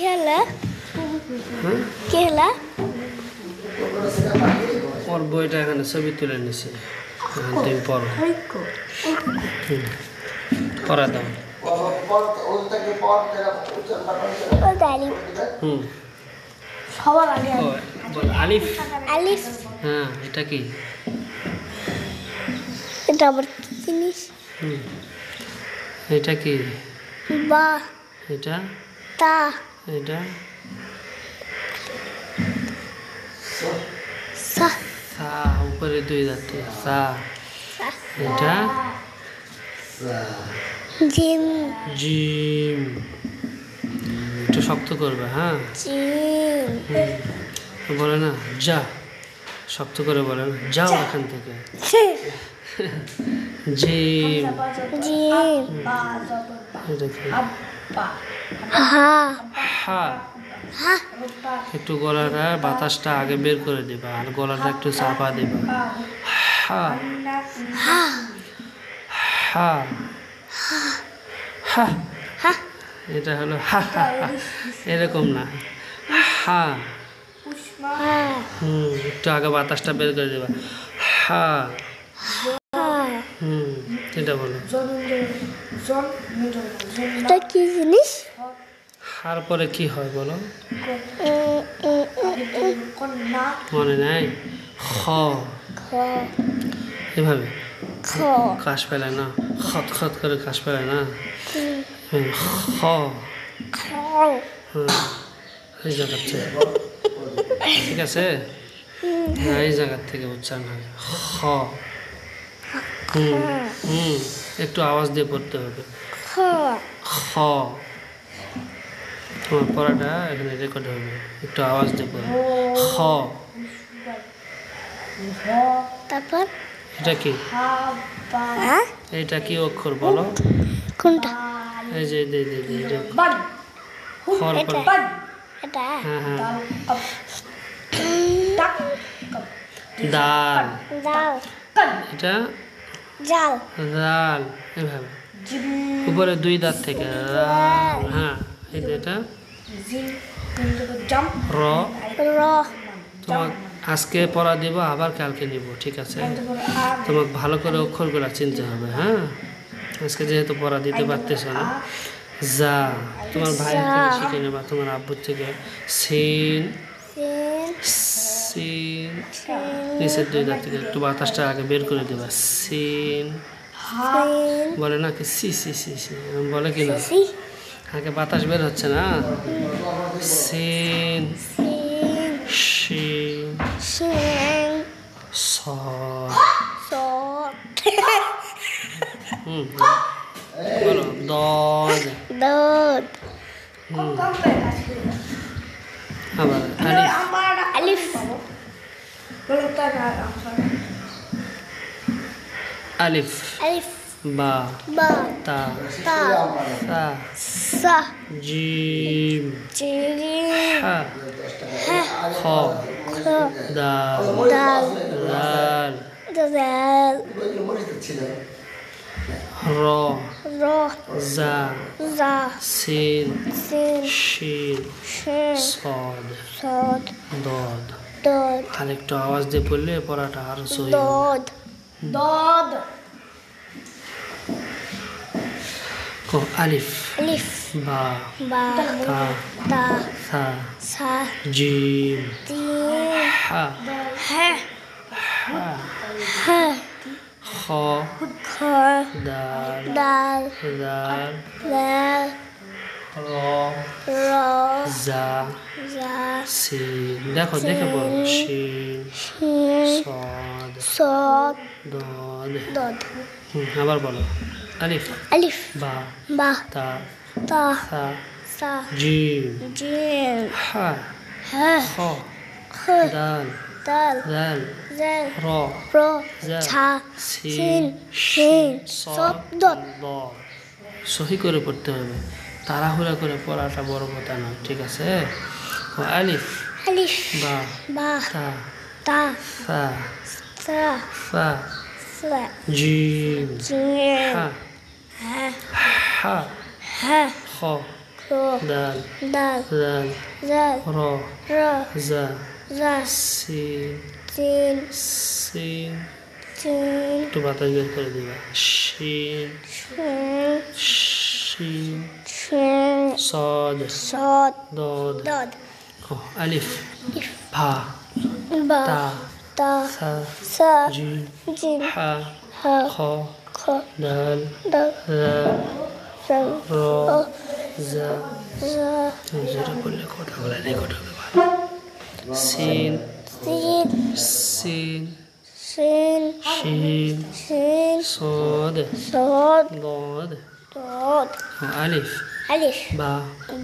হলো কি হলো ওর বইটা এখানে ছবি তুলে নিছি তুমি পড়ো পড়া দাও সবার আগে বল আলিফ আলিফ হ্যাঁ এটা কি এটা আবার কি জিনিস এটা কি বা এটা তা এটা সা সা উপরে দুই দাঁতে সা এটা জিম জিম একটু শক্ত করবে হ্যাঁ জিম বলে না যা শক্ত করে বলে না যাও এখান থেকে জিম জিম এটা কি হা হা হা একটু গলাটা বাতাসটা আগে বের করে দিবা আর গলাটা একটু চাপা দিবা হা হা হা হা হা এটা হলো হা হা হা এরকম না হা হা একটু আগে বাতাসটা বের করে দেবা হা এটা বলো এটা কি জিনিস হার পরে কি হয় বলো মনে নাই খ এভাবে খ কাশ ফেলায় না খত খত করে কাশ ফেলায় না খ খ এই জায়গার থেকে ঠিক আছে এই জায়গার থেকে উচ্চারণ হয় খ একটু আওয়াজ দিয়ে পড়তে হবে খ খ তোমার পড়াটা এখানে রেকর্ড হবে একটু আওয়াজ দিয়ে পড়বে খ তারপর এটা কি হ্যাঁ এইটা কি অক্ষর বলো কোনটা এই যে খর এটা পরে এটা হ্যাঁ হ্যাঁ দাল জাল এটা জাল দাল এভাবে উপরে দুই দাঁত থেকে রাল হ্যাঁ এই যে এটা র র তোমাকে আজকে পড়া দিব আবার কালকে নিব ঠিক আছে তোমাকে ভালো করে অক্ষরগুলো চিনতে হবে হ্যাঁ আজকে যেহেতু পড়া দিতে পারতেছ না যা তোমার ভাইয়ের থেকে শিখে নেবা তোমার আব্বুর থেকে সিন সিন নিচের দুই দাঁত থেকে একটু বাতাসটা আগে বের করে দেবা সিন বলে না কি সি সি সি সি এরকম বলে কি না আগে বাতাস বের হচ্ছে না সিন শিন শিং সদ সদ বলো দদ দদ আবার আলিফ আলিফ আলিফ আলিফ বা বা তা তা সা সা জিম জিম হা খ খ দাল দাল দাল দাল র র জা জা সিন সিন শিন শিং সদ সদ দদ দদ আর একটু আওয়াজ দিয়ে পড়লে পড়াটা আরো সহি দদ দদ আলিফ আলিফ বা বা তা তা সা সা জিম জিম হা হা হা হা খ খ দাল দাল দাল দাল র র জা জা সিন দেখো দেখে বলো শিন শিং সদ সদ দদ দদ আবার বলো আলিফ আলিফ বা বা তা তা সা সা জিম জিম হা হা খ খ দাল দাল দাল জাল র র জা ছা সিন সিন শিং সদ দদ দ সহি করে পড়তে হবে তাড়াহুড়া করে পড়াটা বড় কথা না ঠিক আছে ও আলিফ আলিফ বা বা তা তা সা সা সা সা জিম জিম হা হা হা হা খ খ ro, দাল dal, জাল zal, র ra, জা za, সিন sin, সিন sin, একটু বাতাস বের করে দিবা শিন shin, শিন shin, صاد sod, ضاد dod, ألف if, ها ba, تا ta, ثا sa, جيم jim, حا ha, خ kha, دال dal, ذال zal, را o, زا za, জোরে বললে কথা বলা রেকর্ড হবে ভালো সিন sin, সিন sin, شين sin, صاد sod, ضاد dod, ألف alif, با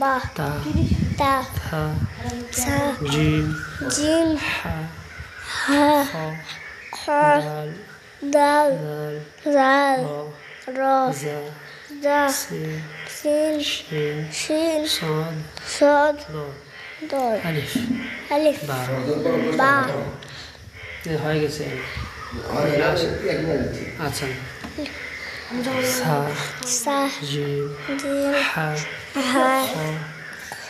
ba, تا ta, ثا sa, جيم jim, حا ha, خ ha, دال dal, ذال zal, را ra, زا za, سين sin, شين shin, صاد sod, ضاد dod, ألف alif, با ba, হয়ে গেছে আচ্ছা সা sa, জিম jim, হা ha, খ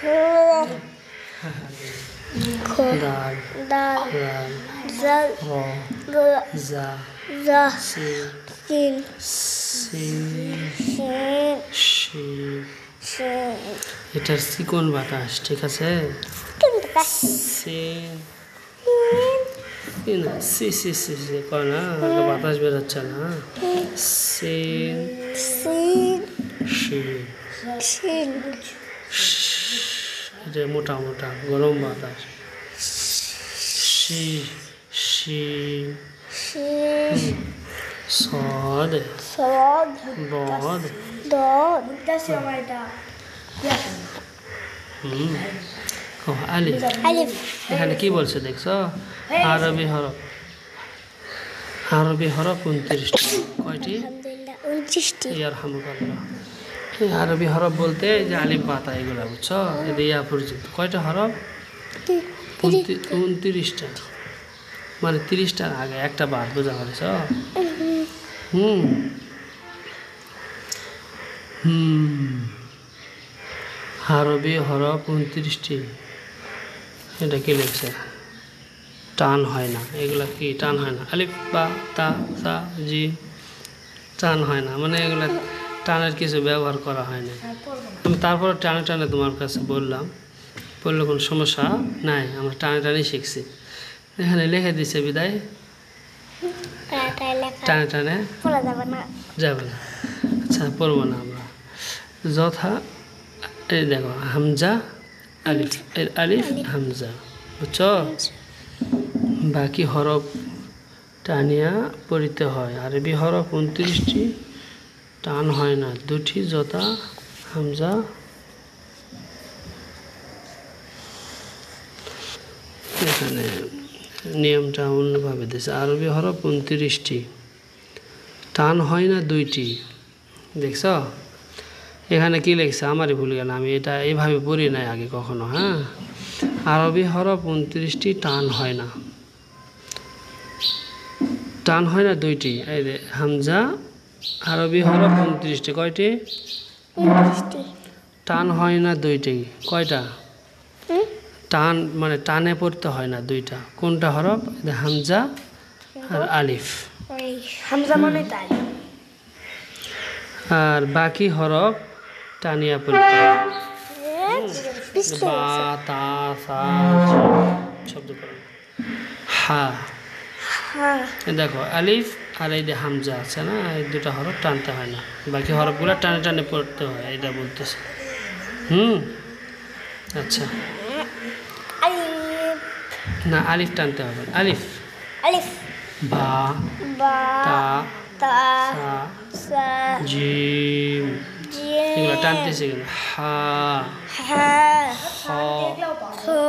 kho, দাল dal, রাল zal, র ra, জা za, সিন sin, সিন shin, শিন shin, এটার চিকন বাতাস ঠিক আছে kinta, সিন না সি সি সি সি কয় না বাতাস বেরোচ্ছে না সিন sin, শিন shin, এটা মোটা মোটা গরম বাতাস she she shin, صاد sod, ضاد dod, O Alif alif, এখানে কি বলছে দেখছো আরবি হরফ 29টি কয়টি alhamdulillah, 29টি, ইয়ারহামুকাল্লাহ এই আরবি হরফ বলতে এই যে আলিফ বাতা এগুলো বুঝছো এদের ইয়া পর্যন্ত কয়টা হরফ 29টা মানে 30টার আগে একটা বাদ বোঝা পারছ হুম হুম আরবি হরফ 29টি এটা কি লিখছে টান হয় না এগুলা কি টান হয় না আলিফ বা তা সা জি টান হয় না মানে এগুলা টানের কিছু ব্যবহার করা হয় না আমি তারপর টানে টানে তোমার কাছে বললাম বললে কোনো সমস্যা নাই আমরা টানে টানে শিখছি এখানে লিখে দিছে বিদায় তাই লেখা টানে টানে পড়া যাবে না, যাবে না আচ্ছা পড়বো না আমরা যথা এই দেখো হামজা আলিফ এর আলিফ হামজা বুঝছো বাকি হরফ টানিয়া পড়িতে হয় আরবি হরফ 29টি টান হয় না দুটি যথা হামজা এখানে নিয়মটা অন্যভাবে দিয়েছে আরবি হরফ 29টি টান হয় না দুইটি দেখছ এখানে কি লিখছে আমারই ভুল গেল আমি এটা এইভাবে পড়ি নাই আগে কখনো হ্যাঁ আরবি হরফ 29টি টান হয় না টান হয় না দুইটি এই যে হামজা আরবি হরফ 29টি কয়টি 29টি, টান হয় না দুইটি কয়টা টান মানে টানে পড়তে হয় না দুইটা কোনটা হরফ এই যে হামজা আর আলিফ ওই হামজা মানে তাই, আর বাকি হরফ টানিয়া পড়তে হয় পিছনে বা তা সা জি শব্দ করো হা হা, এই দেখো আলিফ আর এই যে হামজা আছে না এই দুটো হরফ টানতে হয় না বাকি হরফগুলো টানে টানে পড়তে হয় এটা বলতেছে আচ্ছা alif, না আলিফ টানতে হবে না। আলিফ alif, বা ba, তা ta, সা sa, জিম jim, এগুলো টানতেছে কিন্তু হা ha, খ kha,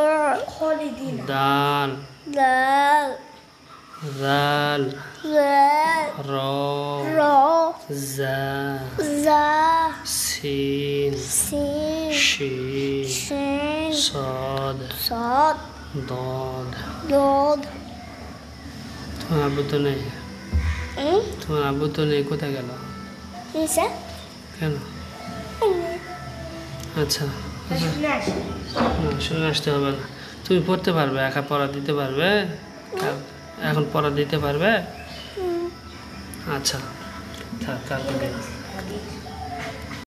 দাল dal, রাল zal, র ra, জা za, সিন sin, শিন shin, صاد sod, ضاد dod, তোমার আব্বু তো নেই তোমার আব্বু তো নেই কোথায় গেল Nisa, কেন আচ্ছা আচ্ছা না, শুনে আসতে হবে না। তুমি পড়তে পারবে, একা পড়া দিতে পারবে? এখন পড়া দিতে পারবে? আচ্ছা থাক, কালকে দিন।